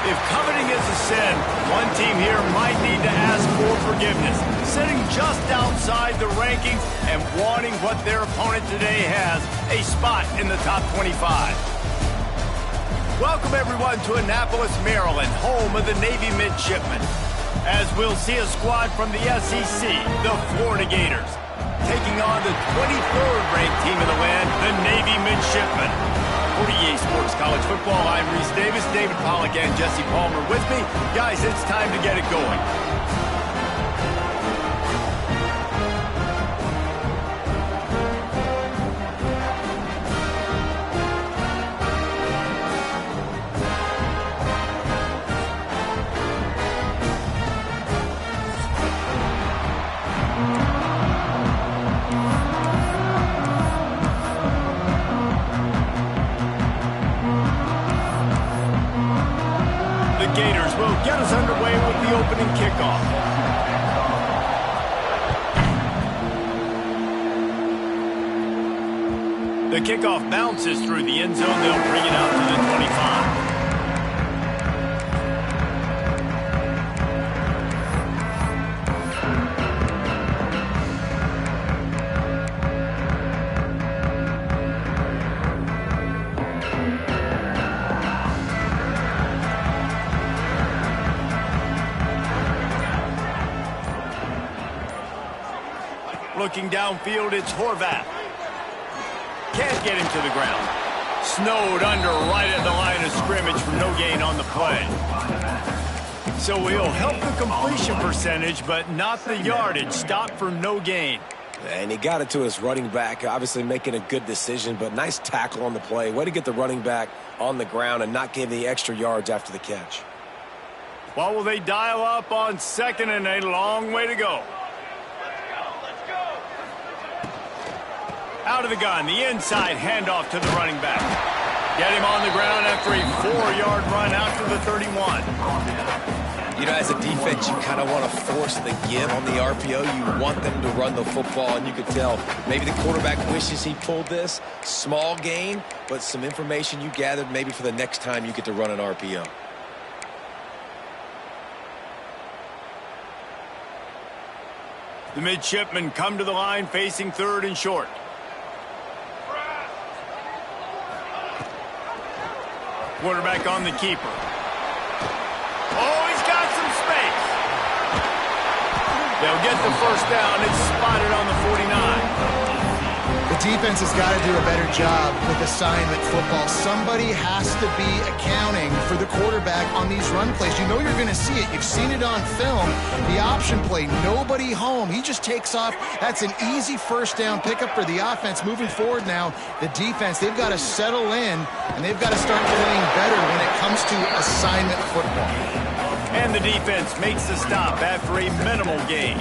If coveting is a sin, one team here might need to ask for forgiveness, sitting just outside the rankings and wanting what their opponent today has, a spot in the top 25. Welcome, everyone, to Annapolis, Maryland, home of the Navy Midshipmen, as we'll see a squad from the SEC, the Florida Gators, taking on the 23rd ranked team in the land, the Navy Midshipmen. For EA Sports College Football, I'm Reese Davis, David Pollack, and Jesse Palmer with me. Guys, it's time to get it going. Gators will get us underway with the opening kickoff. The kickoff bounces through the end zone. They'll bring it out to the 25. Looking downfield, it's Horvath. Can't get him to the ground. Snowed under right at the line of scrimmage for no gain on the play. So he'll help the completion percentage, but not the yardage. Stop for no gain. And he got it to his running back, obviously making a good decision, but nice tackle on the play. Way to get the running back on the ground and not give the extra yards after the catch. What will they dial up on second and a long way to go? Out of the gun, the inside handoff to the running back. Get him on the ground after a 4-yard run out to the 31. You know, as a defense, you kind of want to force the give on the RPO. You want them to run the football, and you could tell maybe the quarterback wishes he pulled this. Small gain, but some information you gathered maybe for the next time you get to run an RPO. The midshipmen come to the line facing third and short. Quarterback on the keeper. Oh, he's got some space. They'll get the first down. It's spotted on the 49. The defense has got to do a better job with assignment football. Somebody has to be accounting for the quarterback on these run plays. You know you're going to see it. You've seen it on film. The option play, nobody home. He just takes off. That's an easy first down pickup for the offense. Moving forward now, the defense, they've got to settle in, and they've got to start playing better when it comes to assignment football. And the defense makes the stop after a minimal gain.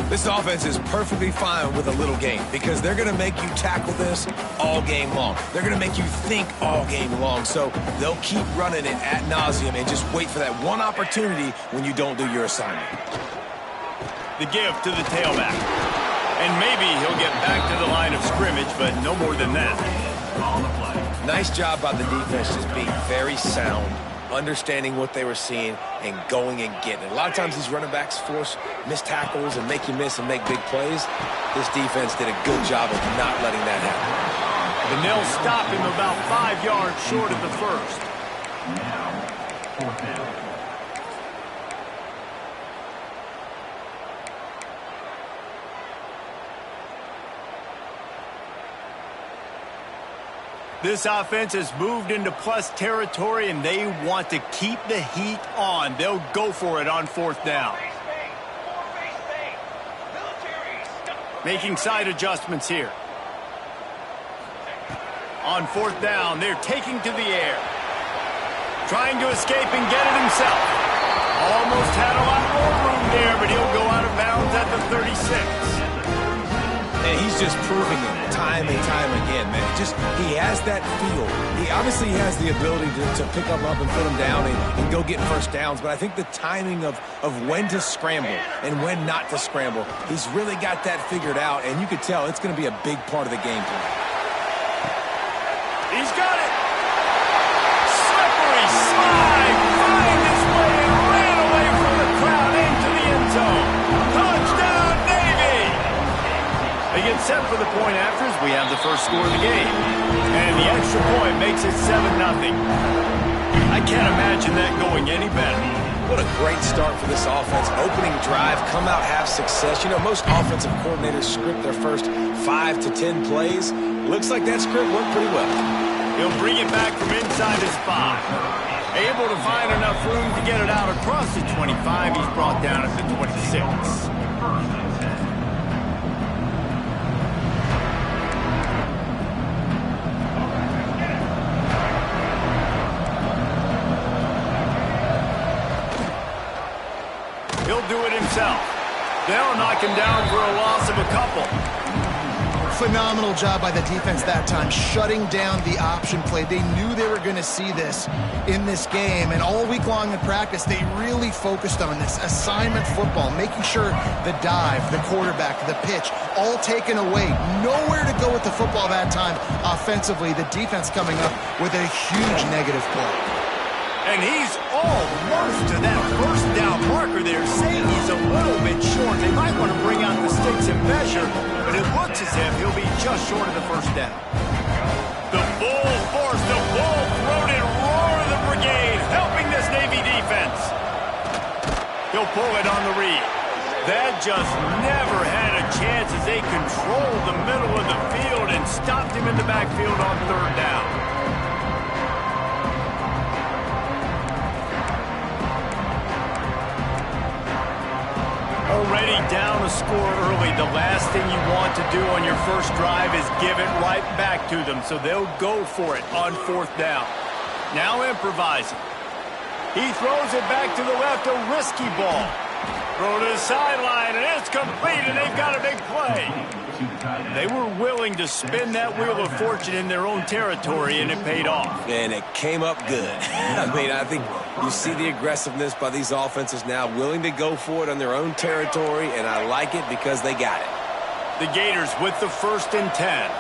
This offense is perfectly fine with a little game because they're going to make you tackle this all game long. They're going to make you think all game long. So they'll keep running it ad nauseum and just wait for that one opportunity when you don't do your assignment. The give to the tailback. And maybe he'll get back to the line of scrimmage, but no more than that. Nice job by the defense, just being very sound, understanding what they were seeing, and going and getting it. A lot of times these running backs force missed tackles and make you miss and make big plays. This defense did a good job of not letting that happen. And they'll stop him about 5 yards short of the first. This offense has moved into plus territory, and they want to keep the heat on. They'll go for it on fourth down. Making side adjustments here. On fourth down, they're taking to the air. Trying to escape and get it himself. Almost had a lot more room there, but he'll go out of bounds at the 36. And he's just proving it time and time again, man. He has that feel. He obviously has the ability to pick them up and put them down and go get first downs. But I think the timing of when to scramble and when not to scramble, he's really got that figured out. And you could tell it's going to be a big part of the game plan. He's got it. Slippery slide. point after as we have the first score of the game. And the extra point makes it 7-0. I can't imagine that going any better. What a great start for this offense. Opening drive, come out, have success. You know, most offensive coordinators script their first 5 to 10 plays. Looks like that script worked pretty well. He'll bring it back from inside his 5. Able to find enough room to get it out across the 25. He's brought down at the 26. He'll do it himself. They'll knock him down for a loss of a couple. Phenomenal job by the defense that time, shutting down the option play. They knew they were going to see this in this game, and all week long in practice, they really focused on this assignment football, making sure the dive, the quarterback, the pitch, all taken away. Nowhere to go with the football that time offensively. The defense coming up with a huge negative play. And he's almost to that first down marker there, saying he's a little bit short. They might want to bring out the sticks and measure, but it looks as if he'll be just short of the first down. The full force, the full-throated roar of the brigade, helping this Navy defense. He'll pull it on the read. That just never had a chance as they controlled the middle of the field and stopped him in the backfield on third down. Already down a score early. The last thing you want to do on your first drive is give it right back to them, so they'll go for it on fourth down. Now improvising. He throws it back to the left, a risky ball. Throw to the sideline, and it's complete, and they've got a big play. They were willing to spin that wheel of fortune in their own territory, and it paid off. And it came up good. I mean, I think you see the aggressiveness by these offenses now, willing to go for it on their own territory, and I like it because they got it. The Gators with the 1st and 10.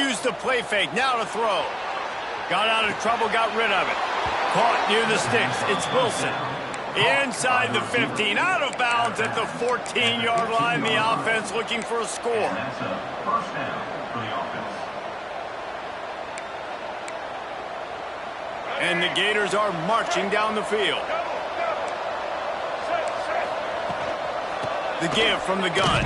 Used the play fake, now to throw. Got out of trouble, got rid of it. Caught near the sticks, it's Wilson. Inside the 15, out of bounds at the 14-yard line. The offense looking for a score. And the Gators are marching down the field. The give from the gun.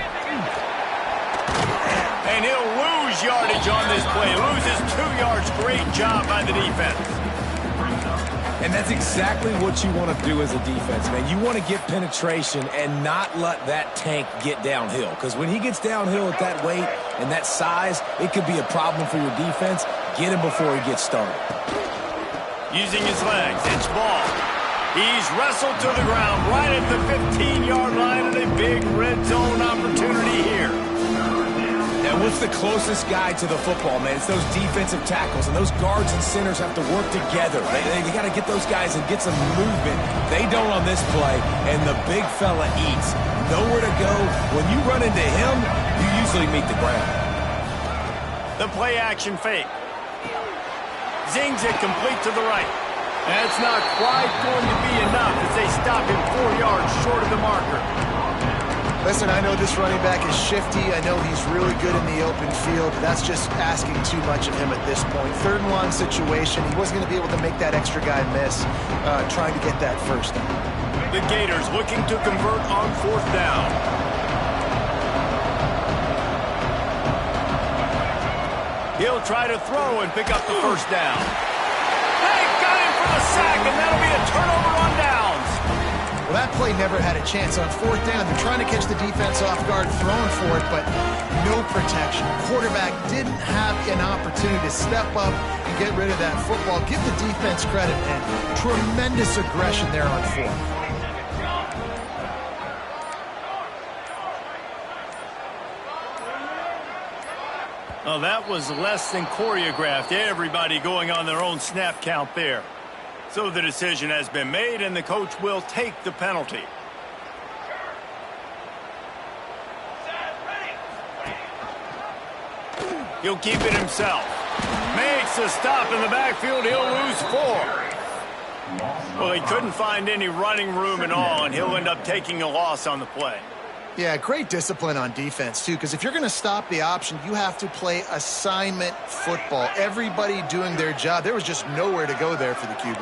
And he'll lose yardage on this play. Loses 2 yards. Great job by the defense. And that's exactly what you want to do as a defense, man. You want to get penetration and not let that tank get downhill. Because when he gets downhill at that weight and that size, it could be a problem for your defense. Get him before he gets started. Using his legs, it's ball. He's wrestled to the ground right at the 15-yard line, and a big red zone opportunity here. Now, what's the closest guy to the football, man? It's those defensive tackles, and those guards and centers have to work together. They got to get those guys and get some movement. They don't on this play, and the big fella eats. Nowhere to go. When you run into him, you usually meet the ground. The play-action fake. Zings it complete to the right. That's not quite going to be enough as they stop him 4 yards short of the marker. Listen, I know this running back is shifty. I know he's really good in the open field, but that's just asking too much of him at this point. 3rd and long situation. He wasn't going to be able to make that extra guy miss, trying to get that first down. The Gators looking to convert on 4th down. He'll try to throw and pick up the first down. They got him for the sack, and that'll be a turnover on downs. Well, that play never had a chance. On 4th down, they're trying to catch the defense off guard, throwing for it, but no protection. Quarterback didn't have an opportunity to step up and get rid of that football. Give the defense credit, man. Tremendous aggression there on 4th. Well, that was less than choreographed. Everybody going on their own snap count there. So the decision has been made, and the coach will take the penalty. He'll keep it himself. Makes a stop in the backfield. He'll lose 4. Well, he couldn't find any running room at all, and he'll end up taking a loss on the play. Yeah, great discipline on defense, too, because if you're going to stop the option, you have to play assignment football. Everybody doing their job. There was just nowhere to go there for the QB.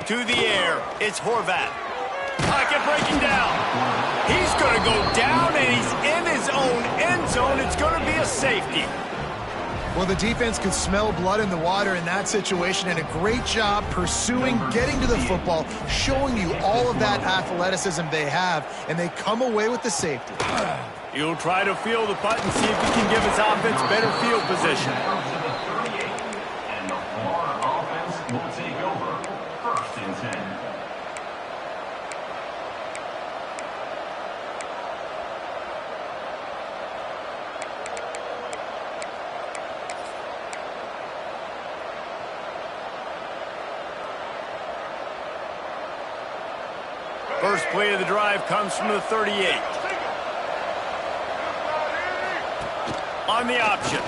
To the air, it's Horvat. Pocket breaking down. He's going to go down, and he's in his own end zone. It's going to be a safety. Well, the defense could smell blood in the water in that situation, and a great job pursuing, getting to the football, showing you all of that athleticism they have, and they come away with the safety. He'll try to field the punt and see if he can give his offense better field position. And the Florida offense will take over. 1st and 10. First play of the drive comes from the 38. On the option.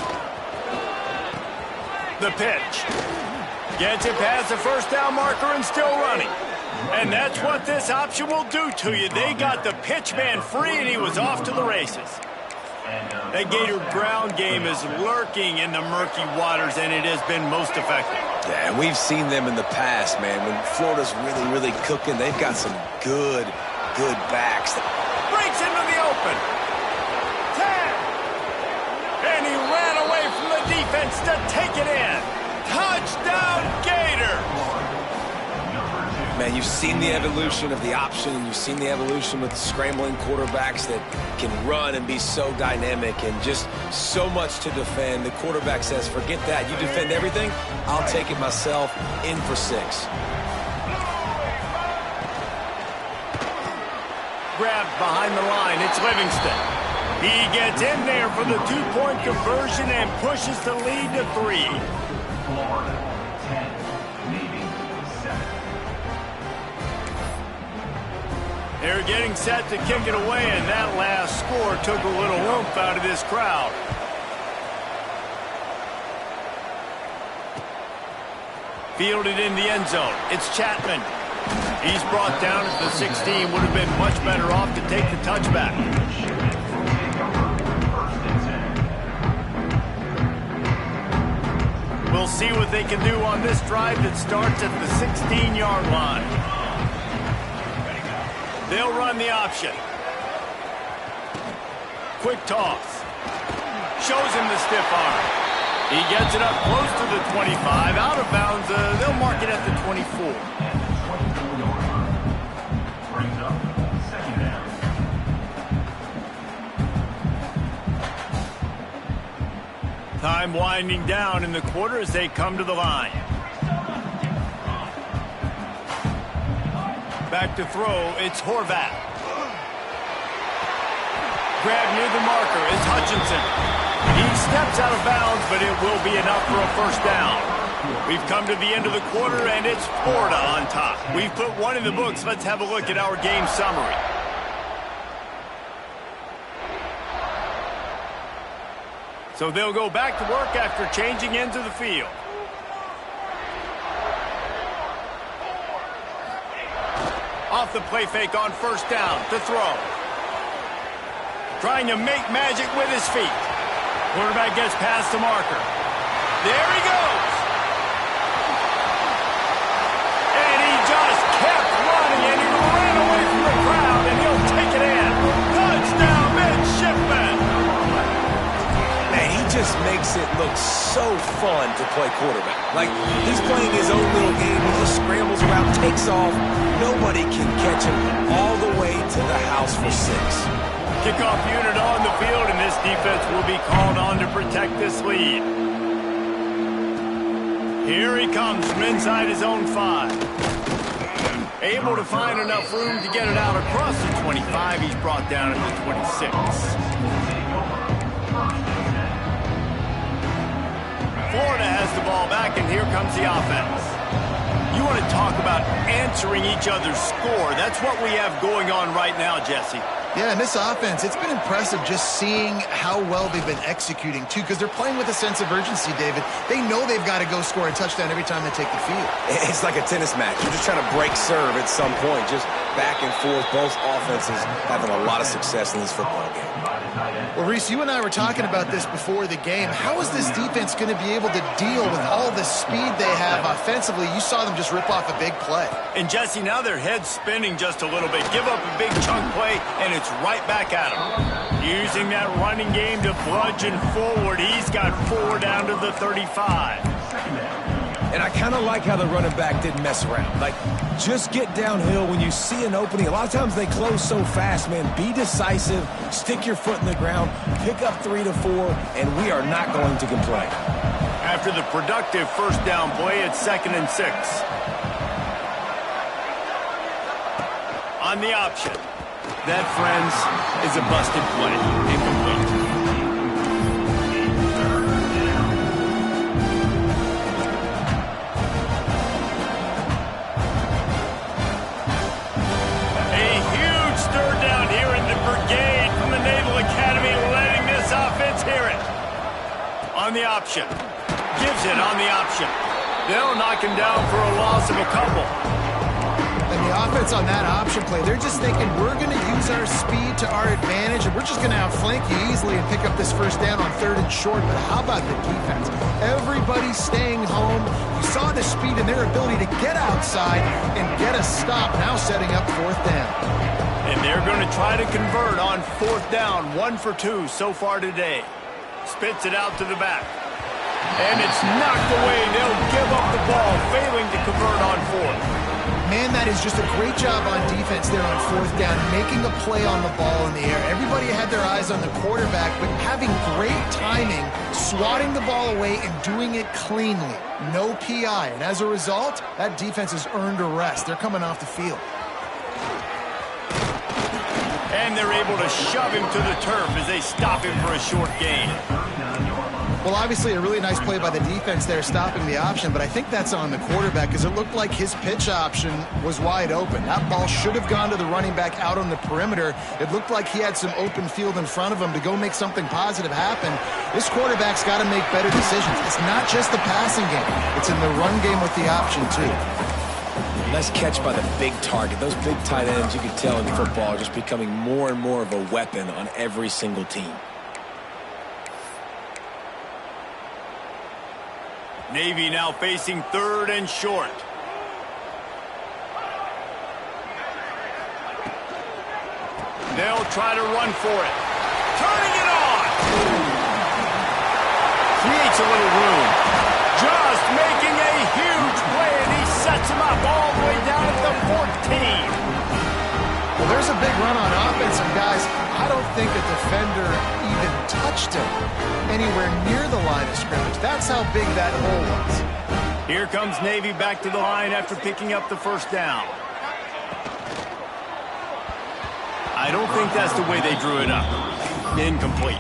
The pitch. Gets it past the first down marker and still running. And that's what this option will do to you. They got the pitch man free, and he was off to the races. That Gator ground game is lurking in the murky waters, and it has been most effective. Yeah, and we've seen them in the past, man. When Florida's really, really cooking, they've got some good backs. Breaks into the open. 10. And he ran away from the defense to take it in. Touchdown, Gator. Man, you've seen the evolution of the option, and you've seen the evolution with scrambling quarterbacks that can run and be so dynamic and just so much to defend. The quarterback says, forget that. You defend everything, I'll take it myself. In for 6. Grabbed behind the line. It's Livingston. He gets in there for the 2-point conversion and pushes the lead to 3. Florida 10, Navy 7. They're getting set to kick it away, and that last score took a little oomph out of this crowd. Fielded in the end zone. It's Chapman. He's brought down at the 16. Would have been much better off to take the touchback. We'll see what they can do on this drive that starts at the 16-yard line. They'll run the option. Quick toss. Shows him the stiff arm. He gets it up close to the 25. Out of bounds, they'll mark it at the 24. Brings up 2nd down. Time winding down in the quarter as they come to the line. Back to throw, it's Horvat. Grab near the marker is Hutchinson. He steps out of bounds, but it will be enough for a 1st down. We've come to the end of the quarter, and it's Florida on top. We've put 1 in the books. Let's have a look at our game summary. So they'll go back to work after changing ends of the field. Off the play fake on 1st down to throw. Trying to make magic with his feet. Quarterback gets past the marker. There he goes. And he just kept running, and he ran away from the crowd, and he'll take it in. Touchdown, midshipman. Man, he just makes it look so fun to play quarterback. Like, he's playing his own little game. He just scrambles around, takes off. Nobody can catch him all the way to the house for 6. Kickoff unit on the field, and this defense will be called on to protect this lead. Here he comes from inside his own 5. Able to find enough room to get it out across the 25. He's brought down at the 26. Florida has the ball back, and here comes the offense. You want to talk about answering each other's score. That's what we have going on right now, Jesse. Yeah, and this offense, it's been impressive just seeing how well they've been executing, too, because they're playing with a sense of urgency, David. They know they've got to go score a touchdown every time they take the field. It's like a tennis match. You're just trying to break serve at some point, just back and forth. Both offenses having a lot of success in this football game. Well, Reese, you and I were talking about this before the game. How is this defense going to be able to deal with all the speed they have offensively? You saw them just rip off a big play. And, Jesse, now their head's spinning just a little bit. Give up a big chunk play, and it's right back at him. Using that running game to bludgeon forward. He's got 4 down to the 35. And I kind of like how the running back didn't mess around. Like, just get downhill when you see an opening. A lot of times they close so fast, man. Be decisive, stick your foot in the ground, pick up 3 to 4, and we are not going to complain. After the productive first down play, it's 2nd and 6. On the option. That, friends, is a busted play. Incomplete. On the option. Gives it on the option. They'll knock him down for a loss of a couple. And the offense on that option play, they're just thinking we're going to use our speed to our advantage and we're just going to outflank you easily and pick up this first down on 3rd and short. But how about the defense? Everybody's staying home. You saw the speed and their ability to get outside and get a stop, now setting up 4th down. And they're going to try to convert on 4th down. 1 for 2 so far today. Spits it out to the back. And it's knocked away. They'll give up the ball, failing to convert on 4th. Man, that is just a great job on defense there on 4th down, making a play on the ball in the air. Everybody had their eyes on the quarterback, but having great timing, swatting the ball away and doing it cleanly. No PI. And as a result, that defense has earned a rest. They're coming off the field. And they're able to shove him to the turf as they stop him for a short gain. Well, obviously a really nice play by the defense there stopping the option, but I think that's on the quarterback because it looked like his pitch option was wide open. That ball should have gone to the running back out on the perimeter. It looked like he had some open field in front of him to go make something positive happen. This quarterback's got to make better decisions. It's not just the passing game. It's in the run game with the option, too. Nice catch by the big target. Those big tight ends, you can tell in football, are just becoming more and more of a weapon on every single team. Navy now facing 3rd and short. They'll try to run for it. Turning it on! Creates a little room. Just making a huge play, and he sets him up all the way down at the 14. Well, there's a big run on offense, and guys, I don't think a defender even touched him anywhere near the line of scrimmage. That's how big that hole was. Here comes Navy back to the line after picking up the first down. I don't think that's the way they drew it up. Incomplete.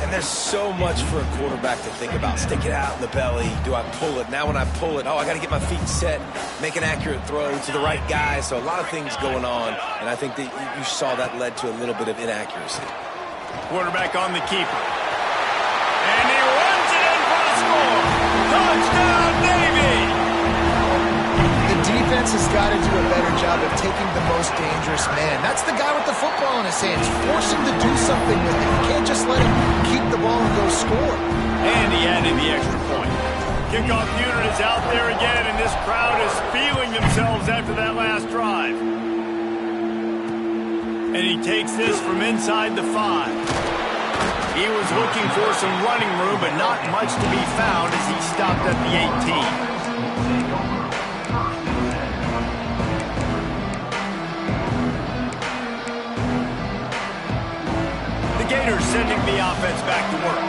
And there's so much for a quarterback to think about. Stick it out in the belly. Do I pull it? Now when I pull it, I got to get my feet set, make an accurate throw to the right guy. So a lot of things going on, and I think that you saw that led to a little bit of inaccuracy. Quarterback on the keeper. And he runs it in for the score. Touchdown, Navy! The defense has got to do a better job of taking the most dangerous man. That's the guy with the football in his hands. Force him to do something with it. You can't just let him keep the ball and go score. And he added the extra point. Kickoff unit is out there again, and this crowd is feeling themselves after that last drive. And he takes this from inside the 5. He was looking for some running room, but not much to be found as he stopped at the 18. The Gators sending the offense back to work.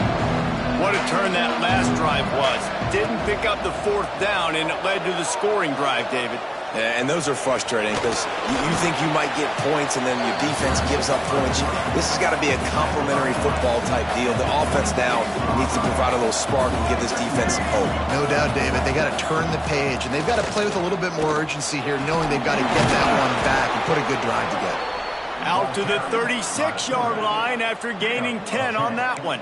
What a turn that last drive was. Didn't pick up the 4th down, and it led to the scoring drive, David. Yeah, and those are frustrating because you think you might get points and then your defense gives up points. This has got to be a complementary football type deal. The offense now needs to provide a little spark and give this defense some hope. No doubt, David. They got to turn the page, and they've got to play with a little bit more urgency here, knowing they've got to get that one back and put a good drive together. Out to the 36-yard line after gaining 10 on that one.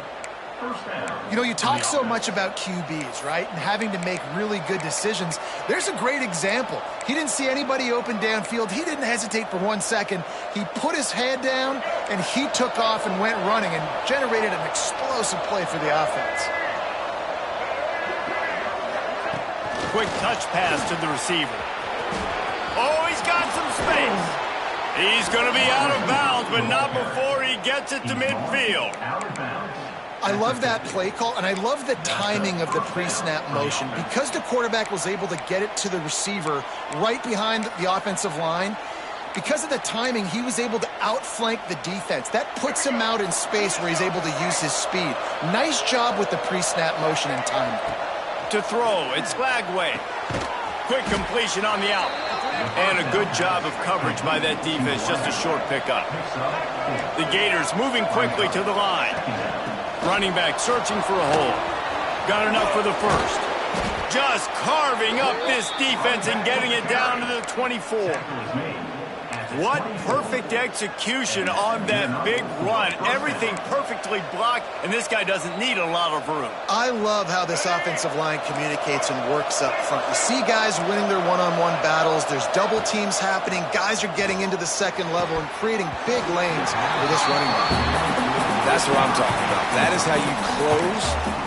You know, you talk so much about QBs, right, and having to make really good decisions. There's a great example. He didn't see anybody open downfield. He didn't hesitate for 1 second. He put his head down, and he took off and went running and generated an explosive play for the offense. Quick touch pass to the receiver. Oh, he's got some space. He's going to be out of bounds, but not before he gets it to midfield. I love that play call, and I love the timing of the pre-snap motion. Because the quarterback was able to get it to the receiver right behind the offensive line, because of the timing, he was able to outflank the defense. That puts him out in space where he's able to use his speed. Nice job with the pre-snap motion and timing. To throw, it's Flagway. Quick completion on the out. And a good job of coverage by that defense, just a short pickup. The Gators moving quickly to the line. Running back searching for a hole. Got enough for the first. Just carving up this defense and getting it down to the 24. What perfect execution on that big run. Everything perfectly blocked, and this guy doesn't need a lot of room. I love how this offensive line communicates and works up front. You see guys winning their one-on-one battles. There's double teams happening. Guys are getting into the second level and creating big lanes for this running back. That's what I'm talking about. That is how you close.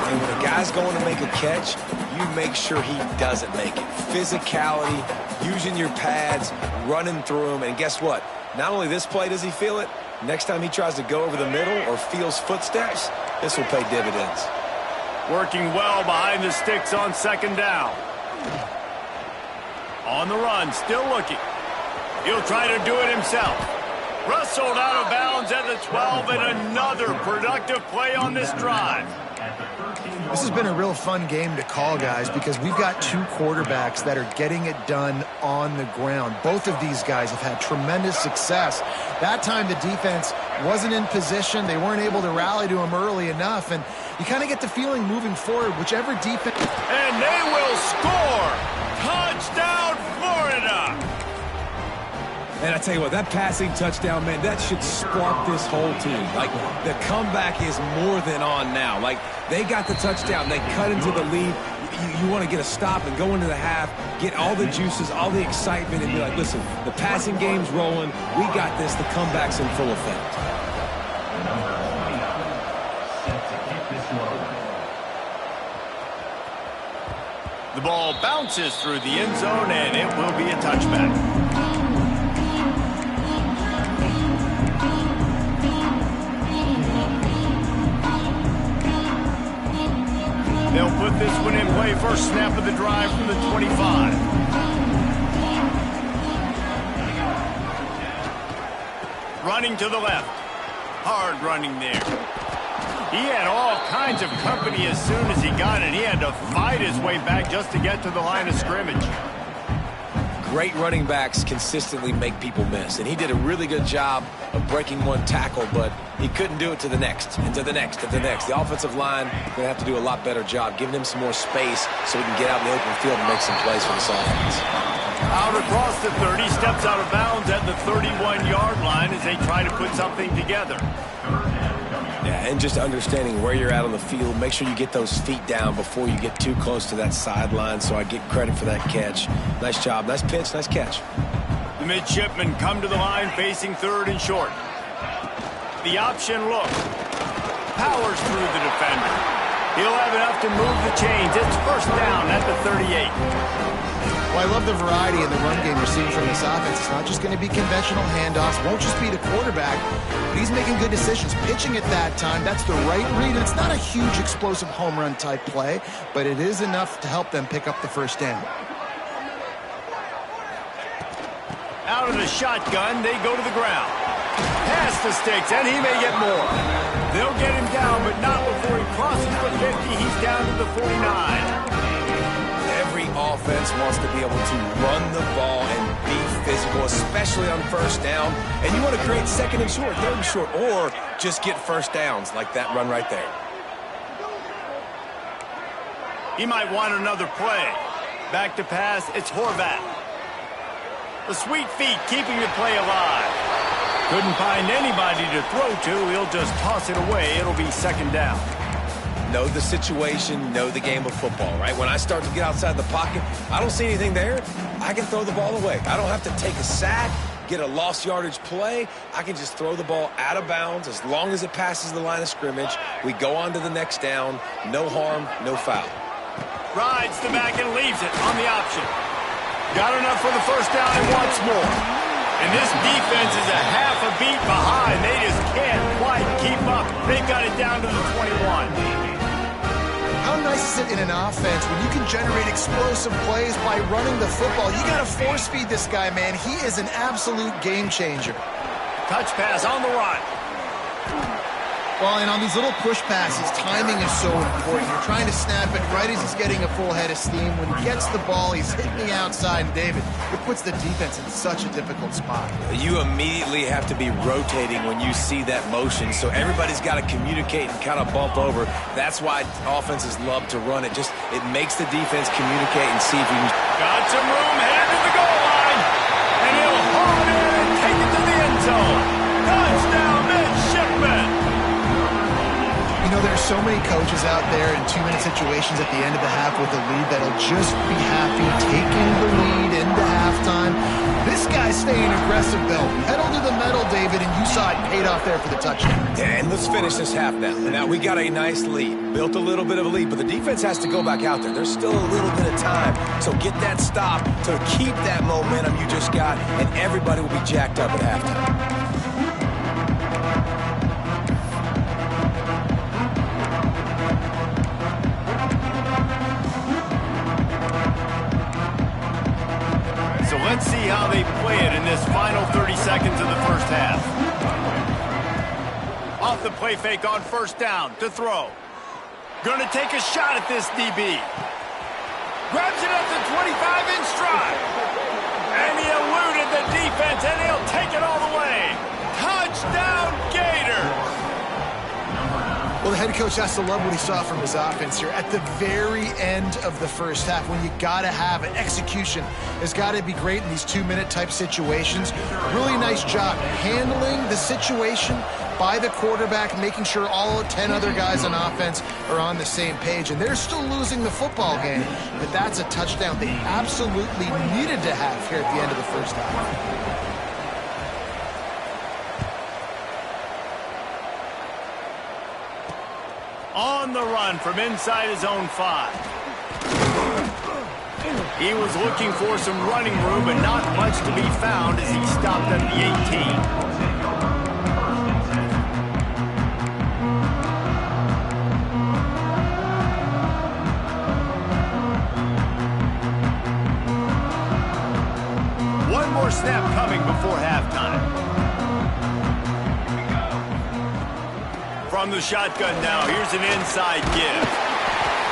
And when a guy's going to make a catch, you make sure he doesn't make it. Physicality, using your pads, running through them. And guess what? Not only this play does he feel it, next time he tries to go over the middle or feels footsteps, this will pay dividends. Working well behind the sticks on second down. On the run, still looking. He'll try to do it himself. Wrestled out of bounds at the 12, and another productive play on this drive. This has been a real fun game to call, guys, because we've got two quarterbacks that are getting it done on the ground. Both of these guys have had tremendous success. That time the defense wasn't in position. They weren't able to rally to him early enough, and you kind of get the feeling moving forward, whichever defense... And they will score! Touchdown, Florida! And I tell you what, that passing touchdown, man, that should spark this whole team. Like, the comeback is more than on now. Like, they got the touchdown. They cut into the lead. You want to get a stop and go into the half, get all the juices, all the excitement, and be like, listen, the passing game's rolling. We got this. The comeback's in full effect. The ball bounces through the end zone, and it will be a touchback. They'll put this one in play. First snap of the drive from the 25. Running to the left. Hard running there. He had all kinds of company as soon as he got it. He had to fight his way back just to get to the line of scrimmage. Great running backs consistently make people miss, and he did a really good job of breaking one tackle, but he couldn't do it to the next, and to the next, and to the next. The offensive line going to have to do a lot better job, giving him some more space so he can get out in the open field and make some plays for this offense. Out across the 30, steps out of bounds at the 31-yard line as they try to put something together. Yeah, and just understanding where you're at on the field. Make sure you get those feet down before you get too close to that sideline, so I get credit for that catch. Nice job, nice pitch, nice catch. The midshipmen come to the line facing third and short. The option look. Powers through the defender. He'll have enough to move the chains. It's first down at the 38. Well, I love the variety in the run game we're seeing from this offense. It's not just going to be conventional handoffs. Won't just be the quarterback, but he's making good decisions. Pitching at that time, that's the right read. And it's not a huge explosive home run type play, but it is enough to help them pick up the first down. Out of the shotgun, they go to the ground. Past the sticks, and he may get more. They'll get him down, but not before he crosses the 50. He's down to the 49. Every offense wants to be able to run the ball and be physical, especially on first down. And you want to create second and short, third and short, or just get first downs like that run right there. He might want another play. Back to pass, it's Horvath. The sweet feet keeping the play alive. Couldn't find anybody to throw to. He'll just toss it away. It'll be second down. Know the situation, know the game of football, right? When I start to get outside the pocket, I don't see anything there, I can throw the ball away. I don't have to take a sack, get a lost yardage play. I can just throw the ball out of bounds as long as it passes the line of scrimmage. We go on to the next down. No harm, no foul. Rides the back and leaves it on the option. Got enough for the first down and wants more. And this defense is a half a beat behind. They just can't quite keep up. They've got it down to the 21. How nice is it in an offense when you can generate explosive plays by running the football? You got to force feed this guy, man. He is an absolute game changer. Touch pass on the run. Well, and on these little push passes, timing is so important. You're trying to snap it right as he's getting a full head of steam. When he gets the ball, he's hitting the outside. And, David, it puts the defense in such a difficult spot. You immediately have to be rotating when you see that motion, so everybody's got to communicate and kind of bump over. That's why offenses love to run it. Just it makes the defense communicate and see if you can. Got some room, headed to the goal line. And he'll haul it in and take it to the end zone. Touchdown, midshipman. You know, there's so many coaches out there in 2-minute situations at the end of the half with a lead that'll just be happy taking the lead into halftime. This guy's staying aggressive, though. Pedal to the metal, David, and you saw it paid off there for the touchdown. Yeah, and let's finish this half now. Now, we got a nice lead. Built a little bit of a lead, but the defense has to go back out there. There's still a little bit of time. So get that stop to keep that momentum you just got, and everybody will be jacked up at halftime. Let's see how they play it in this final 30 seconds of the first half. Off the play fake on first down to throw. Gonna take a shot at this DB. Grabs it up to 25 in stride. And he eluded the defense, and he'll take it all the way. Touchdown, Gators! Well, the head coach has to love what he saw from his offense here at the very end of the first half. When you got to have it, execution has got to be great in these 2-minute type situations. Really nice job handling the situation by the quarterback, making sure all 10 other guys on offense are on the same page. And they're still losing the football game, but that's a touchdown they absolutely needed to have here at the end of the first half. On the run from inside his own 5. He was looking for some running room, but not much to be found as he stopped at the 18. One more snap coming before halftime. From the shotgun now, here's an inside give.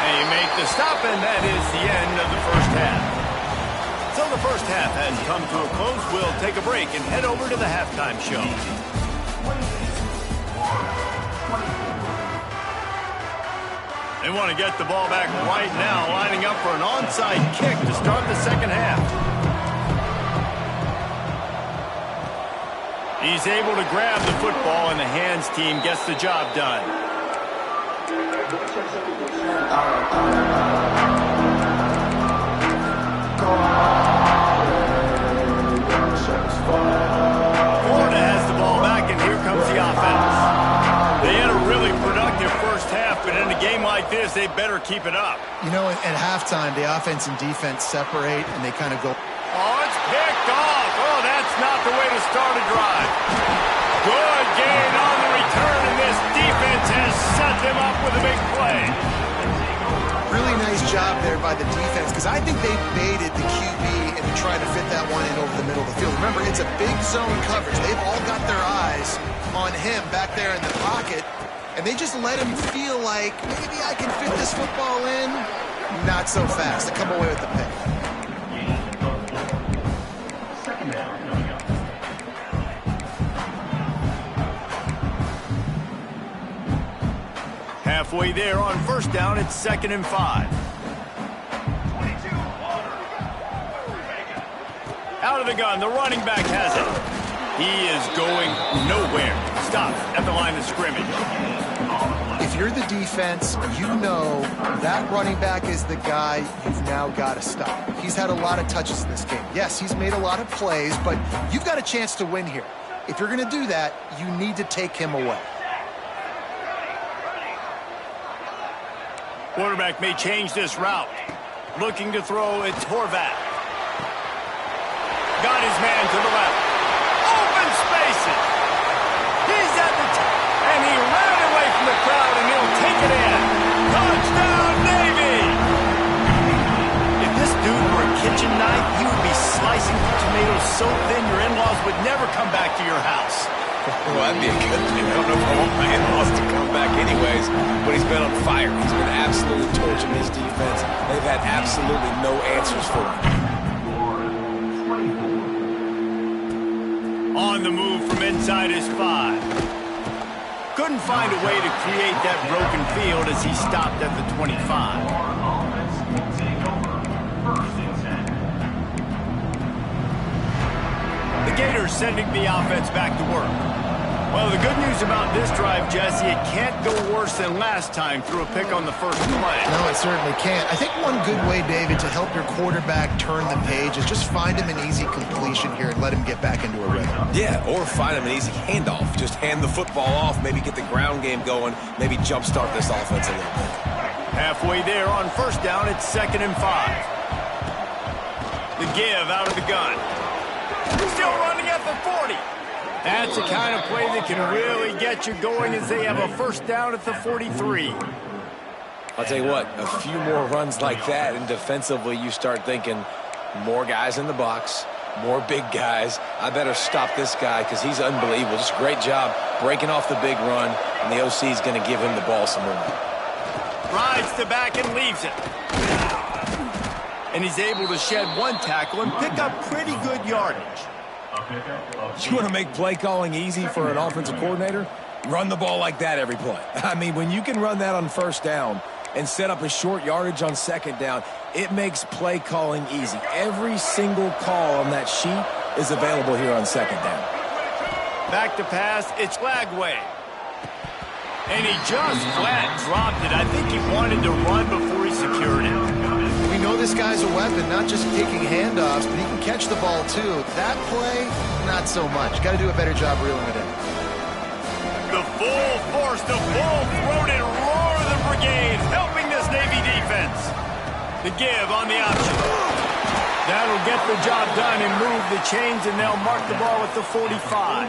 They make the stop, and that is the end of the first half. So the first half has come to a close. We'll take a break and head over to the halftime show. They want to get the ball back right now, lining up for an onside kick to start the second half. He's able to grab the football, and the hands team gets the job done. Florida has the ball back, and here comes the offense. They had a really productive first half, but in a game like this, they better keep it up. You know, at halftime, the offense and defense separate, and they kind of go. Oh, it's picked off. Oh, that's not the way to start a drive. Good gain on the return, and this defense has set them up with a big play. Really nice job there by the defense, because I think they baited the QB into trying to fit that one in over the middle of the field. Remember, it's a big zone coverage. They've all got their eyes on him back there in the pocket, and they just let him feel like, maybe I can fit this football in. Not so fast. They come away with the pick. Halfway there on first down, it's 2nd and 5. Out of the gun, the running back has it. He is going nowhere. Stop at the line of scrimmage. If you're the defense, you know that running back is the guy you've now got to stop. He's had a lot of touches in this game. Yes, he's made a lot of plays, but you've got a chance to win here. If you're going to do that, you need to take him away. Quarterback may change this route. Looking to throw, it's Horvath. Got his man to the left. Open spaces. He's at the top. And he ran away from the crowd, and he'll take it in. Touchdown, Navy! If this dude were a kitchen knife, he would be slicing tomatoes so thin your in-laws would never come back to your house. Well, that'd be a good thing. I don't know if I want my in-laws to come back anyways, but he's been on fire. He's been absolutely torching his defense. They've had absolutely no answers for him. On the move from inside his 5. Couldn't find a way to create that broken field as he stopped at the 25. The Gators sending the offense back to work. Well, the good news about this drive, Jesse, it can't go worse than last time through a pick on the first play. No, it certainly can't. I think one good way, David, to help your quarterback turn the page is just find him an easy completion here and let him get back into a rhythm. Yeah, or find him an easy handoff. Just hand the football off, maybe get the ground game going, maybe jumpstart this offense a little bit. Halfway there on first down, it's 2nd and 5. The give out of the gun. Still running at the 40. That's the kind of play that can really get you going as they have a first down at the 43. I'll tell you what, a few more runs like that, and defensively you start thinking more guys in the box, more big guys. I better stop this guy because he's unbelievable. Just a great job breaking off the big run, and the OC is going to give him the ball some more. Rides the back and leaves it. And he's able to shed one tackle and pick up pretty good yardage. You want to make play calling easy for an offensive coordinator? Run the ball like that every play. I mean, when you can run that on first down and set up a short yardage on second down, it makes play calling easy. Every single call on that sheet is available here on second down. Back to pass, it's Lagway. And he just flat dropped it. I think he wanted to run before he secured it. We know this guy's a weapon, not just kicking handoffs, but he can catch the ball too. That play, not so much. Got to do a better job reeling it in. The full force, the full-throated roar of the brigade, helping this Navy defense. The give on the option. That'll get the job done and move the chains, and they'll mark the ball at the 45.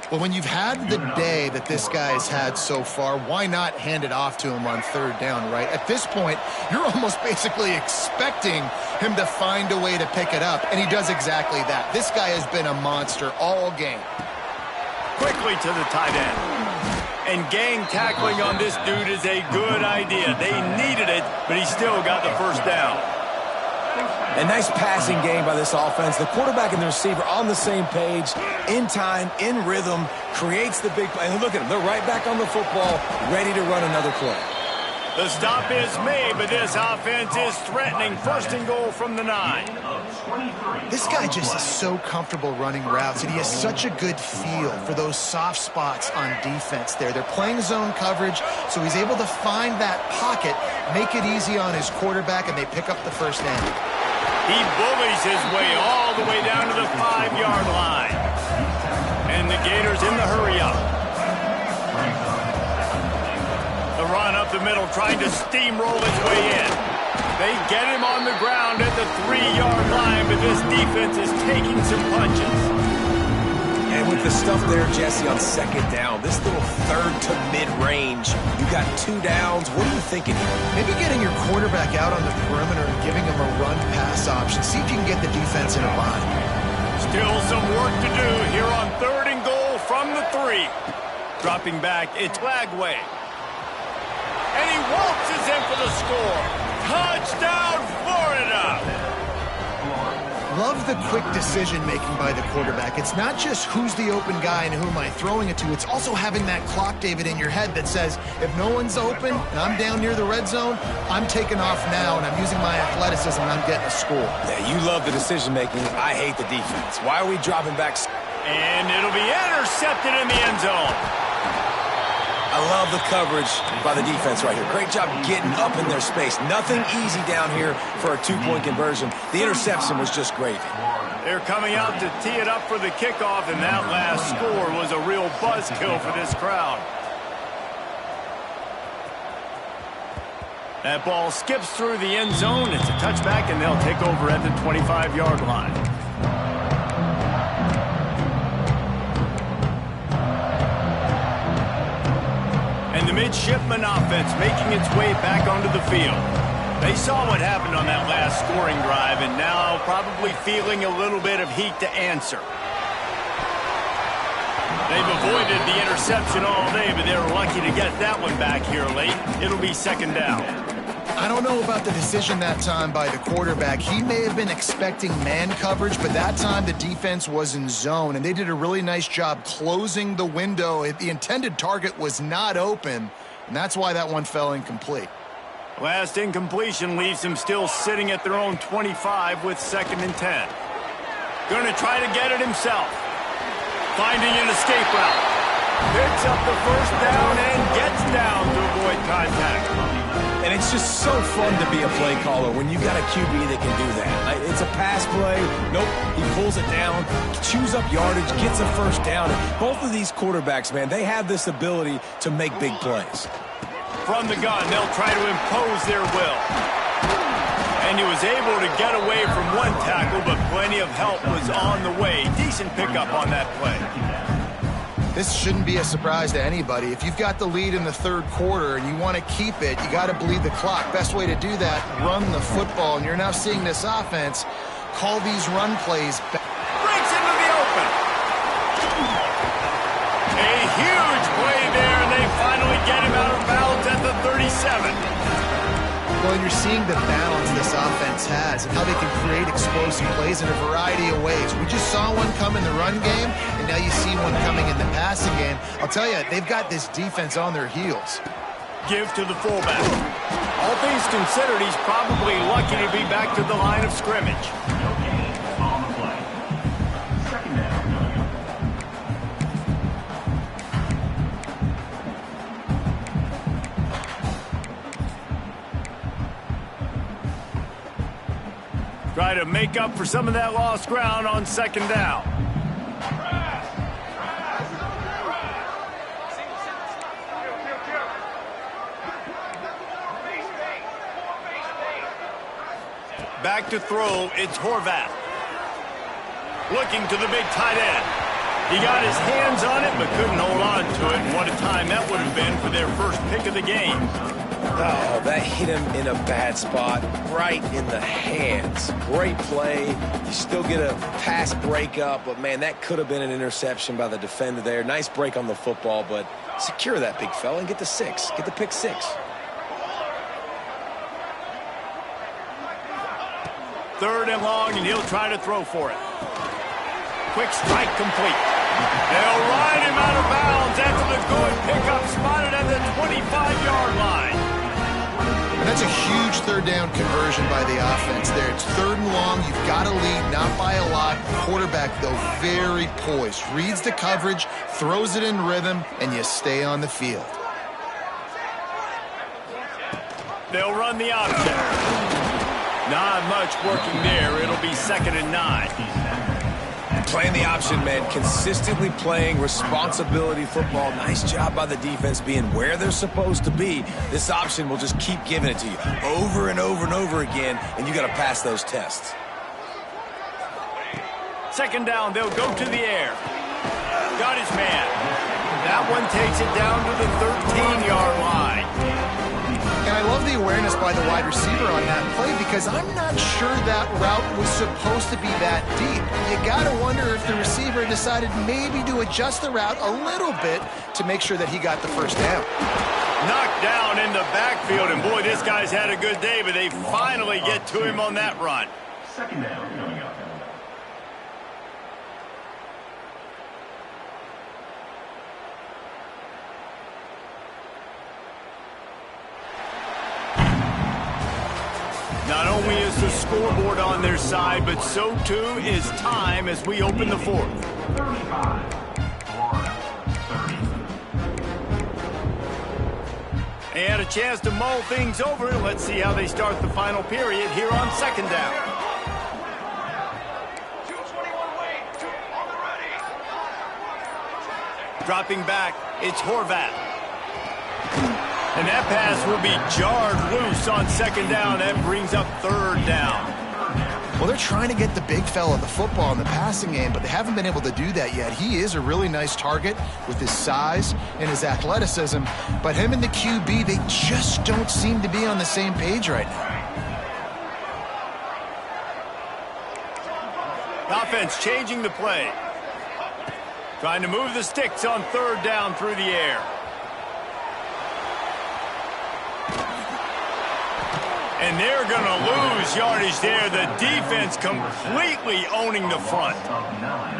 Well, when you've had the day that this guy has had so far, why not hand it off to him on third down, right? At this point, you're almost basically expecting him to find a way to pick it up, and he does exactly that. This guy has been a monster all game. Quickly to the tight end. And gang tackling on this dude is a good idea. They needed it, but he still got the first down. A nice passing game by this offense. The quarterback and the receiver on the same page, in time, in rhythm, creates the big play. And look at them. They're right back on the football, ready to run another play. The stop is made, but this offense is threatening. First and goal from the 9. This guy just is so comfortable running routes, and he has such a good feel for those soft spots on defense there. They're playing zone coverage, so he's able to find that pocket, make it easy on his quarterback, and they pick up the first down. He bullies his way all the way down to the 5-yard line. And the Gators in the hurry-up. The run up the middle, trying to steamroll his way in. They get him on the ground at the 3-yard line, but this defense is taking some punches. And with the stuff there, Jesse, on second down, this little third to mid-range, you got 2 downs. What are you thinking here? Maybe getting your quarterback out on the perimeter and giving him a run-pass option. See if you can get the defense in a bind. Still some work to do here on 3rd and goal from the 3. Dropping back, it's Lagway. And he waltzes in for the score. Touchdown, Florida! Love the quick decision-making by the quarterback. It's not just who's the open guy and who am I throwing it to. It's also having that clock, David, in your head that says, if no one's open and I'm down near the red zone, I'm taking off now and I'm using my athleticism and I'm getting a score. Yeah, you love the decision-making. I hate the defense. Why are we dropping back? And it'll be intercepted in the end zone. I love the coverage by the defense right here. Great job getting up in their space. Nothing easy down here for a two-point conversion. The interception was just gravy. They're coming out to tee it up for the kickoff, and that last score was a real buzzkill for this crowd. That ball skips through the end zone. It's a touchback, and they'll take over at the 25-yard line. And the midshipman offense making its way back onto the field. They saw what happened on that last scoring drive, and now probably feeling a little bit of heat to answer. They've avoided the interception all day, but they were lucky to get that one back here late. It'll be second down. I don't know about the decision that time by the quarterback. He may have been expecting man coverage, but that time the defense was in zone, and they did a really nice job closing the window. The intended target was not open, and that's why that one fell incomplete. Last incompletion leaves them still sitting at their own 25 with 2nd and 10. Going to try to get it himself. Finding an escape route. Picks up the first down and gets down to avoid contact. And it's just so fun to be a play caller when you got a QB that can do that. It's a pass play. Nope, he pulls it down, chews up yardage, gets a first down. And both of these quarterbacks, man, they have this ability to make big plays. From the gun, they'll try to impose their will. And he was able to get away from one tackle, but plenty of help was on the way. Decent pickup on that play. This shouldn't be a surprise to anybody. If you've got the lead in the third quarter and you want to keep it, you got to bleed the clock. Best way to do that, run the football. And you're now seeing this offense call these run plays back. Breaks into the open. A huge play there, and they finally get him out of bounds at the 37. Well, you're seeing the balance this offense has and how they can create explosive plays in a variety of ways. We just saw one come in the run game, and now you see one coming in the passing game. I'll tell you, they've got this defense on their heels. Give to the fullback. All things considered, he's probably lucky to be back to the line of scrimmage. No gain on the play. Second down. Try to make up for some of that lost ground on second down. Back to throw, it's Horvath. Looking to the big tight end. He got his hands on it, but couldn't hold on to it. And what a time that would have been for their first pick of the game. Oh, that hit him in a bad spot, right in the hands. Great play. You still get a pass breakup, but, man, that could have been an interception by the defender there. Nice break on the football, but secure that big fella and get the 6. Get the pick 6. Third and long, and he'll try to throw for it. Quick strike complete. They'll ride him out of bounds after the good pickup spotted at the 25-yard line. And that's a huge third down conversion by the offense there. It's third and long. You've got to lead, not by a lot. Quarterback, though, very poised. Reads the coverage, throws it in rhythm, and you stay on the field. They'll run the option. Not much working there. It'll be 2nd and 9. Playing the option, man. Consistently playing responsibility football. Nice job by the defense being where they're supposed to be. This option will just keep giving it to you over and over and over again, and you got to pass those tests. Second down, they'll go to the air. Got his man. That one takes it down to the 13-yard line. And I love the awareness by the wide receiver on that play because I'm not sure that route was supposed to be that deep. You got to wonder if the receiver decided maybe to adjust the route a little bit to make sure that he got the first down. Knocked down in the backfield, and boy, this guy's had a good day, but they finally get to him on that run. Second down coming up. Not only is the scoreboard on their side, but so too is time as we open the fourth. 35, Florida, 30. And a chance to mull things over. Let's see how they start the final period here on second down. 221 wait, on the ready. Dropping back, it's Horvath. And that pass will be jarred loose on second down. That brings up third down. Well, they're trying to get the big fella the football in the passing game, but they haven't been able to do that yet. He is a really nice target with his size and his athleticism, but him and the QB, they just don't seem to be on the same page right now. The offense changing the play. Trying to move the sticks on third down through the air. And they're going to lose yardage there. The defense completely owning the front.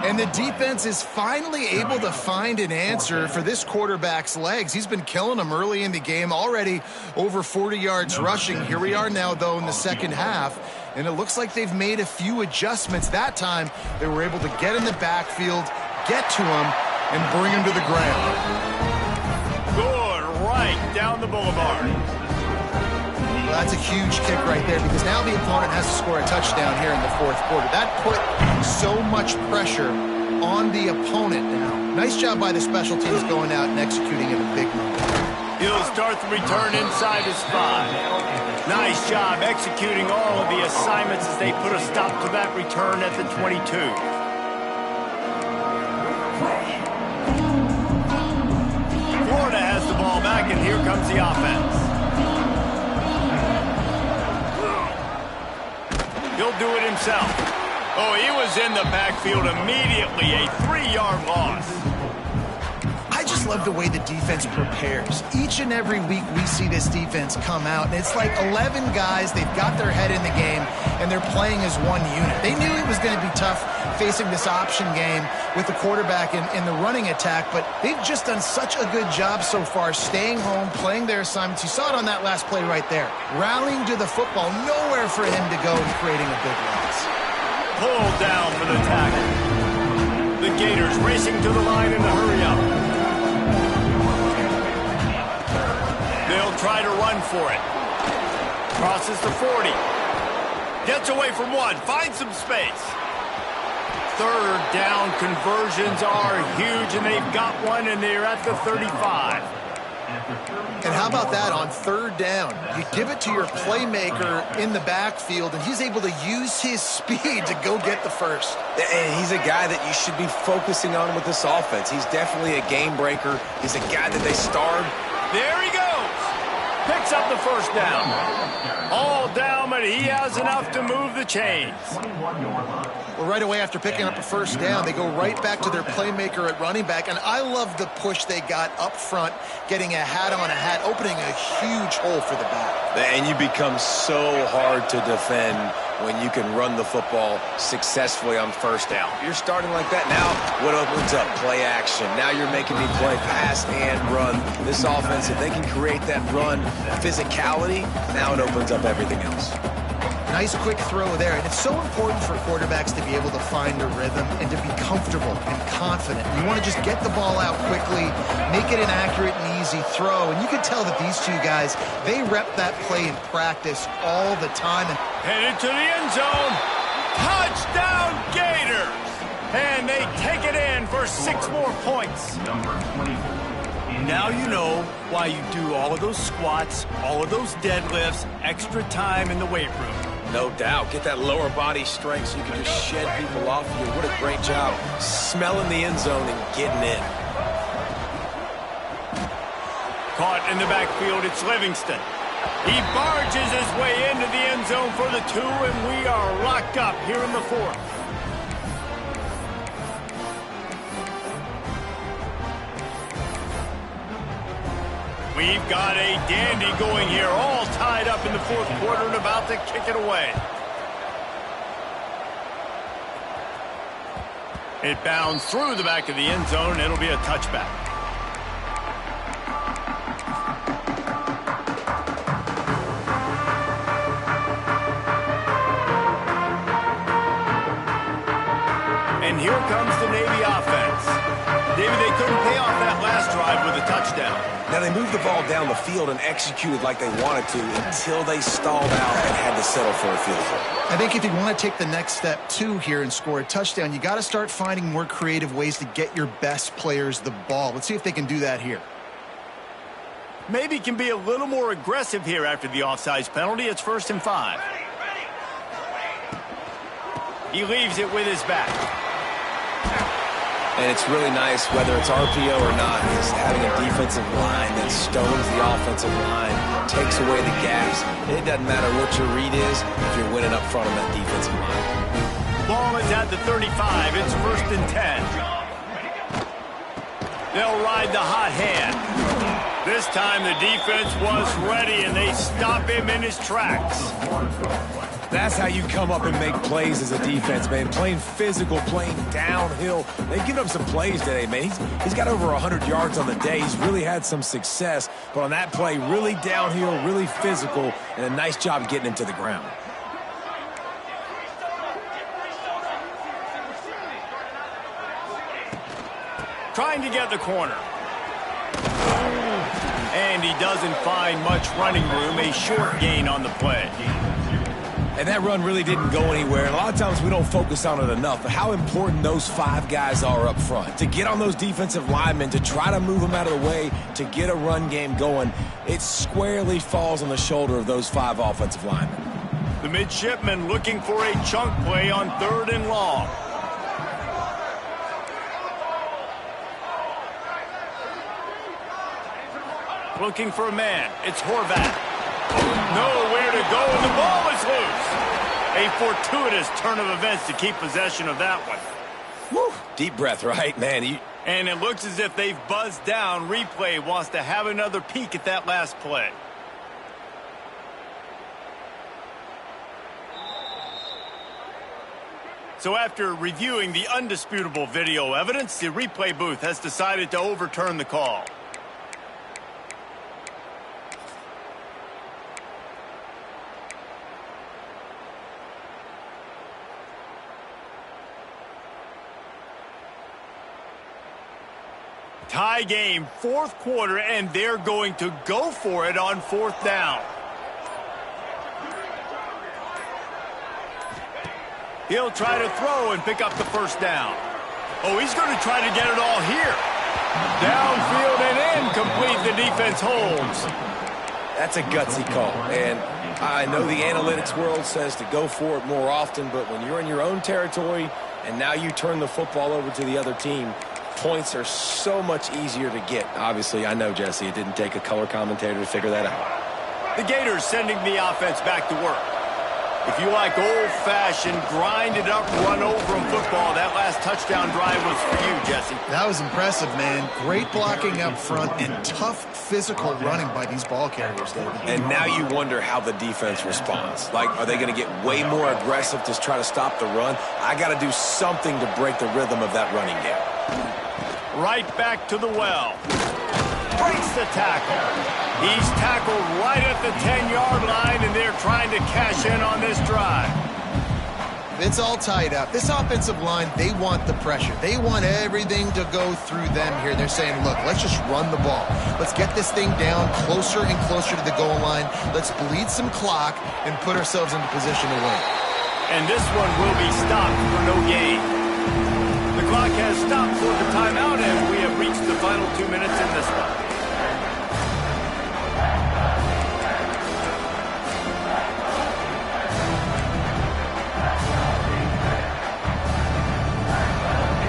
And the defense is finally able to find an answer for this quarterback's legs. He's been killing them early in the game, already over 40 yards rushing. Here we are now, though, in the second half. And it looks like they've made a few adjustments. That time, they were able to get in the backfield, get to him, and bring him to the ground. Good, right down the boulevard. Well, that's a huge kick right there because now the opponent has to score a touchdown here in the fourth quarter. That put so much pressure on the opponent now. Nice job by the special teams going out and executing in a big moment. He'll start the return inside his 5. Nice job executing all of the assignments as they put a stop to that return at the 22. Florida has the ball back, and here comes the offense. He'll do it himself. Oh, he was in the backfield immediately. A 3-yard loss. I just love the way the defense prepares. Each and every week we see this defense come out, and it's like 11 guys. They've got their head in the game, and they're playing as one unit. They knew it was going to be tough facing this option game with the quarterback in the running attack, but they've just done such a good job so far staying home, playing their assignments. You saw it on that last play right there. Rallying to the football, nowhere for him to go and creating a big loss. Pulled down for the tackle. The Gators racing to the line in the hurry-up. They'll try to run for it. Crosses the 40. Gets away from one. Finds some space. Third down conversions are huge, and they've got one, and they're at the 35. And how about that on third down? You give it to your playmaker in the backfield, and he's able to use his speed to go get the first. And he's a guy that you should be focusing on with this offense. He's definitely a game breaker. He's a guy that they starred. There he goes. Picks up the first down. All down, but he has enough to move the chains. Well, right away after picking up a first down, they go right back to their playmaker at running back. And I love the push they got up front, getting a hat on a hat, opening a huge hole for the back. And you become so hard to defend when you can run the football successfully on first down. You're starting like that. Now, what opens up? Play action. Now you're making me play pass and run. This offense, if they can create that run physicality, now it opens up everything else. Nice quick throw there. And it's so important for quarterbacks to be able to find a rhythm and to be comfortable and confident. You want to just get the ball out quickly, make it an accurate and easy throw. And you can tell that these two guys, they rep that play in practice all the time. Headed to the end zone. Touchdown Gators. And they take it in for 6 more points. Number 24. Now you know why you do all of those squats, all of those deadlifts, extra time in the weight room. No doubt. Get that lower body strength so you can just shed people off you. What a great job smelling the end zone and getting in. Caught in the backfield, it's Livingston. He barges his way into the end zone for the 2, and we are locked up here in the 4th. We've got a dandy going here, all tied up in the 4th quarter and about to kick it away. It bounds through the back of the end zone. It'll be a touchback. And here comes the Navy offense. David, they couldn't pay off that last drive with a touchdown. Now, they moved the ball down the field and executed like they wanted to until they stalled out and had to settle for a field goal. I think if you want to take the next step, too, here and score a touchdown, you got to start finding more creative ways to get your best players the ball. Let's see if they can do that here. Maybe can be a little more aggressive here after the offsides penalty. It's 1st and 5. He leaves it with his back. And it's really nice, whether it's RPO or not, is having a defensive line that stones the offensive line, takes away the gaps. It doesn't matter what your read is if you're winning up front on that defensive line. Ball is at the 35. It's 1st and 10. They'll ride the hot hand. This time the defense was ready, and they stop him in his tracks. That's how you come up and make plays as a defense, man. Playing physical, playing downhill. They've given up some plays today, man. He's got over 100 yards on the day. He's really had some success. But on that play, really downhill, really physical, and a nice job getting him to the ground. Trying to get the corner. And he doesn't find much running room. A short gain on the play. And that run really didn't go anywhere. And a lot of times we don't focus on it enough, but how important those 5 guys are up front. To get on those defensive linemen, to try to move them out of the way, to get a run game going, it squarely falls on the shoulder of those 5 offensive linemen. The midshipman looking for a chunk play on 3rd and long. Looking for a man. It's Horvath. Nowhere to go, and the ball is loose. A fortuitous turn of events to keep possession of that one. Woo. Deep breath, right, man? And it looks as if they've buzzed down. Replay wants to have another peek at that last play. So after reviewing the undisputable video evidence, the replay booth has decided to overturn the call. Tie game, 4th quarter, and they're going to go for it on 4th down. He'll try to throw and pick up the 1st down. Oh, he's going to try to get it all here. Downfield and incomplete. The defense holds. That's a gutsy call. And I know the analytics world says to go for it more often, but when you're in your own territory and now you turn the football over to the other team, points are so much easier to get. Obviously, I know, Jesse, it didn't take a color commentator to figure that out. The Gators sending the offense back to work. If you like old-fashioned, grinded-up, run-over-'em football, that last touchdown drive was for you, Jesse. That was impressive, man. Great blocking up front and tough physical running by these ball carriers, David. And now you wonder how the defense responds. Like, are they going to get way more aggressive to try to stop the run? I got to do something to break the rhythm of that running game. Right back to the well. Breaks the tackle. He's tackled right at the 10-yard line, and they're trying to cash in on this drive. It's all tied up. This offensive line, they want the pressure. They want everything to go through them here. They're saying, look, let's just run the ball. Let's get this thing down closer and closer to the goal line. Let's bleed some clock and put ourselves into position to win. And this one will be stopped for no gain. The clock has stopped for the timeout, and we have reached the final 2 minutes in this one.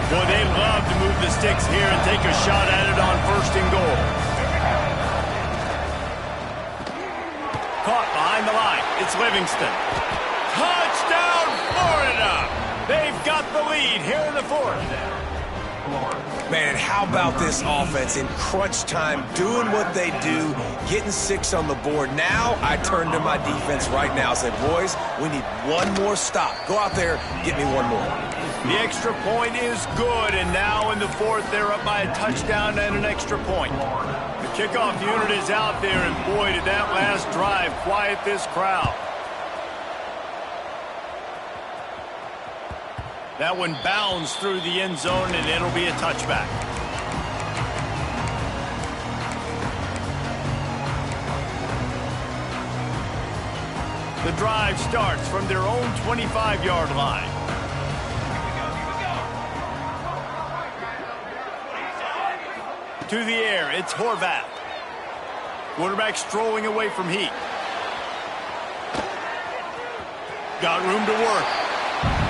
Boy, they love to move the sticks here and take a shot at it on 1st and goal. Caught behind the line. It's Livingston. Touchdown, Florida! They've got the lead here in the 4th. Man, how about this offense in crunch time, doing what they do, getting 6 on the board. Now I turn to my defense right now and say, boys, we need one more stop. Go out there, get me one more. The extra point is good, and now in the 4th, they're up by a touchdown and an extra point. The kickoff unit is out there, and boy, did that last drive quiet this crowd. That one bounds through the end zone, and it'll be a touchback. The drive starts from their own 25-yard line. To the air, it's Horvath. Quarterback strolling away from Heat. Got room to work.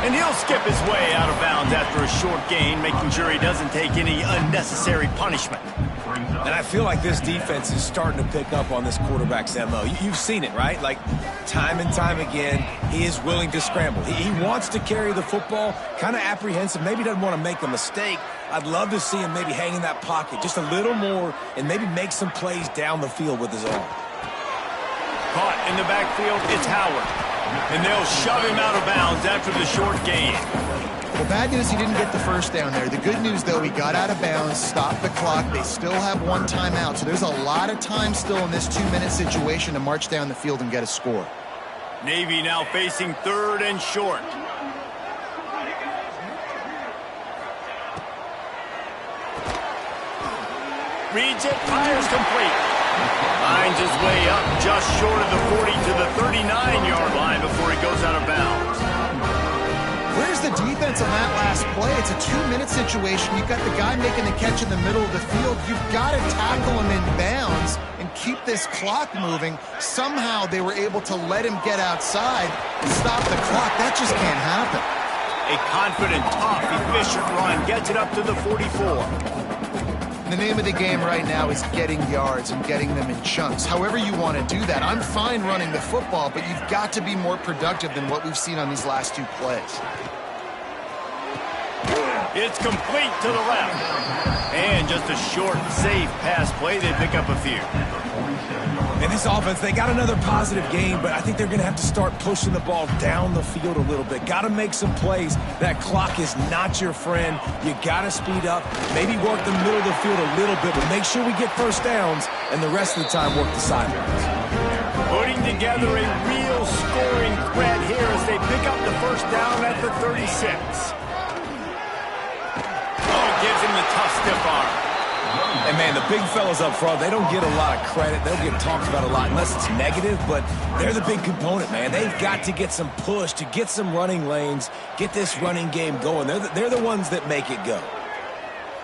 And he'll skip his way out of bounds after a short gain, making sure he doesn't take any unnecessary punishment. And I feel like this defense is starting to pick up on this quarterback's MO. You've seen it, right? Like, time and time again, he is willing to scramble. He wants to carry the football, kind of apprehensive, maybe doesn't want to make a mistake. I'd love to see him maybe hang in that pocket just a little more and maybe make some plays down the field with his arm. Caught in the backfield, it's Howard. And they'll shove him out of bounds after the short gain. The bad news, he didn't get the first down there. The good news, though, he got out of bounds, stopped the clock. They still have one timeout, so there's a lot of time still in this 2-minute situation to march down the field and get a score. Navy now facing 3rd and short. Reads it, fires complete. Finds his way up just short of the 40 to the 39-yard line before he goes out of bounds. Where's the defense on that last play? It's a 2-minute situation. You've got the guy making the catch in the middle of the field. You've got to tackle him in bounds and keep this clock moving. Somehow they were able to let him get outside and stop the clock. That just can't happen. A confident, tough, efficient run gets it up to the 44. The name of the game right now is getting yards and getting them in chunks. However you want to do that. I'm fine running the football, but you've got to be more productive than what we've seen on these last 2 plays. It's complete to the left. And just a short, safe pass play. They pick up a few. In this offense, they got another positive game, but I think they're going to have to start pushing the ball down the field a little bit. Got to make some plays. That clock is not your friend. You got to speed up, maybe work the middle of the field a little bit, but make sure we get first downs, and the rest of the time work the sidelines. Putting together a real scoring threat here as they pick up the first down at the 36. Oh, gives him the tough stiff arm. And, man, the big fellas up front, they don't get a lot of credit. They'll get talked about a lot unless it's negative, but they're the big component, man. They've got to get some push, to get some running lanes, get this running game going. They're the ones that make it go.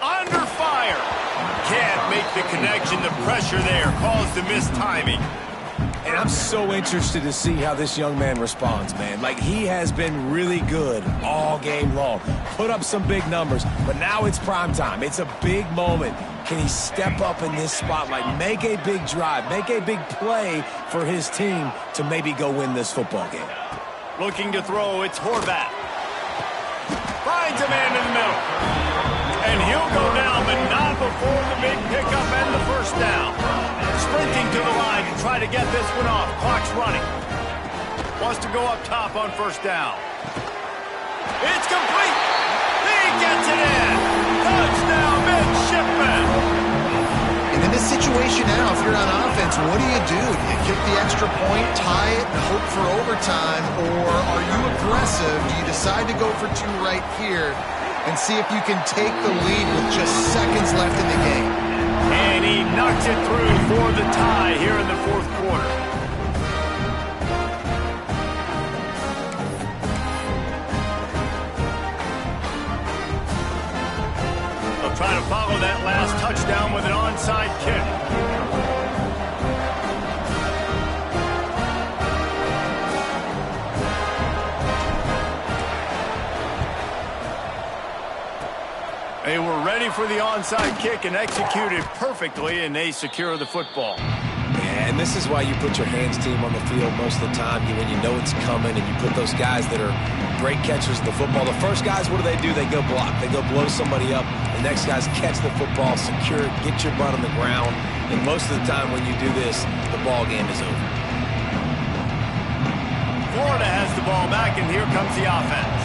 Under fire. Can't make the connection. The pressure there caused the mistiming. And I'm so interested to see how this young man responds, man. Like, he has been really good all game long. Put up some big numbers, but now it's prime time. It's a big moment. Can he step up in this spotlight, make a big drive, make a big play for his team to maybe go win this football game? Looking to throw, it's Horvath. Finds a man in the middle. And he'll go down, but not before the big pickup and the first down. Sprinting to the line to try to get this one off. Clock's running. Wants to go up top on first down. It's complete. He gets it in. Touchdown, midshipman. And in this situation now, if you're on offense, what do? Do you kick the extra point, tie it, and hope for overtime? Or are you aggressive? Do you decide to go for 2 right here and see if you can take the lead with just seconds left in the game? And he knocks it through for the tie here in the 4th quarter. They'll try to follow that last touchdown with an onside kick. They were ready for the onside kick and executed perfectly, and they secure the football. Yeah, and this is why you put your hands team on the field most of the time when you know it's coming, and you put those guys that are great catchers of the football. The first guys, what do? They go block. They go blow somebody up. The next guys catch the football, secure it, get your butt on the ground. And most of the time when you do this, the ball game is over. Florida has the ball back, and here comes the offense.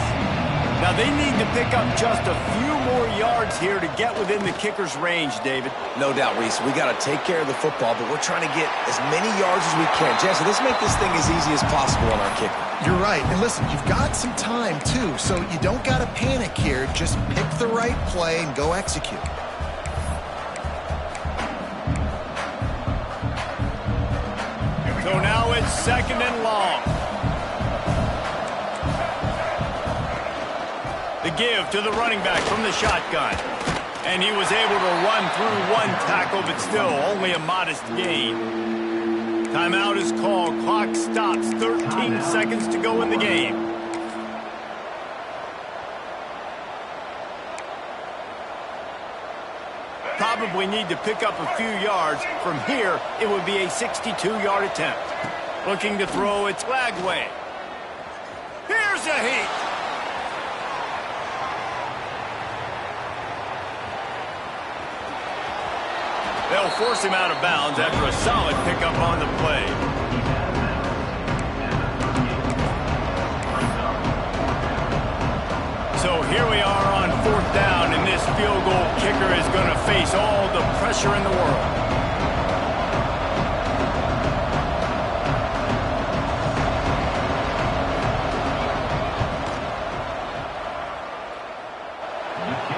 Now they need to pick up just a few more yards here to get within the kicker's range, David. No doubt, Reese. We got to take care of the football, but we're trying to get as many yards as we can. Jesse, let's make this thing as easy as possible on our kicker. You're right. And listen, you've got some time, too, so you don't got to panic here. Just pick the right play and go execute. So now it's 2nd and long. The give to the running back from the shotgun. And he was able to run through one tackle, but still only a modest gain. Timeout is called. Clock stops. 13 seconds to go in the game. Probably need to pick up a few yards. From here, it would be a 62-yard attempt. Looking to throw, it's Lagway. Here's a heat. They'll force him out of bounds after a solid pickup on the play. So here we are on 4th down, and this field goal kicker is going to face all the pressure in the world.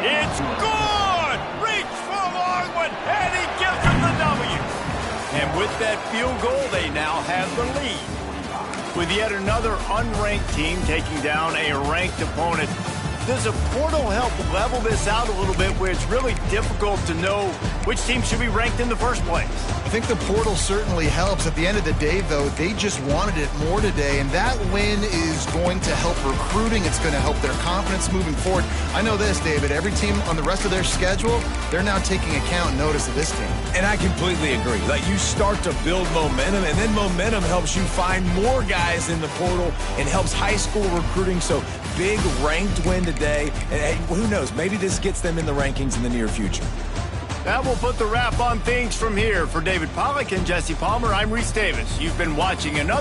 It's good! Reach for a long one, and he gives them the W. And with that field goal, they now have the lead. With yet another unranked team taking down a ranked opponent, does a portal help level this out a little bit where it's really difficult to know which team should be ranked in the first place? I think the portal certainly helps. At the end of the day, though, they just wanted it more today, and that win is going to help recruiting. It's going to help their confidence moving forward. I know this, David. Every team on the rest of their schedule, they're now taking account and notice of this team. And I completely agree. Like, you start to build momentum, and then momentum helps you find more guys in the portal and helps high school recruiting. So big ranked win today. And who knows, maybe this gets them in the rankings in the near future. That will put the wrap on things from here. For David Pollack and Jesse Palmer, I'm Reese Davis. You've been watching another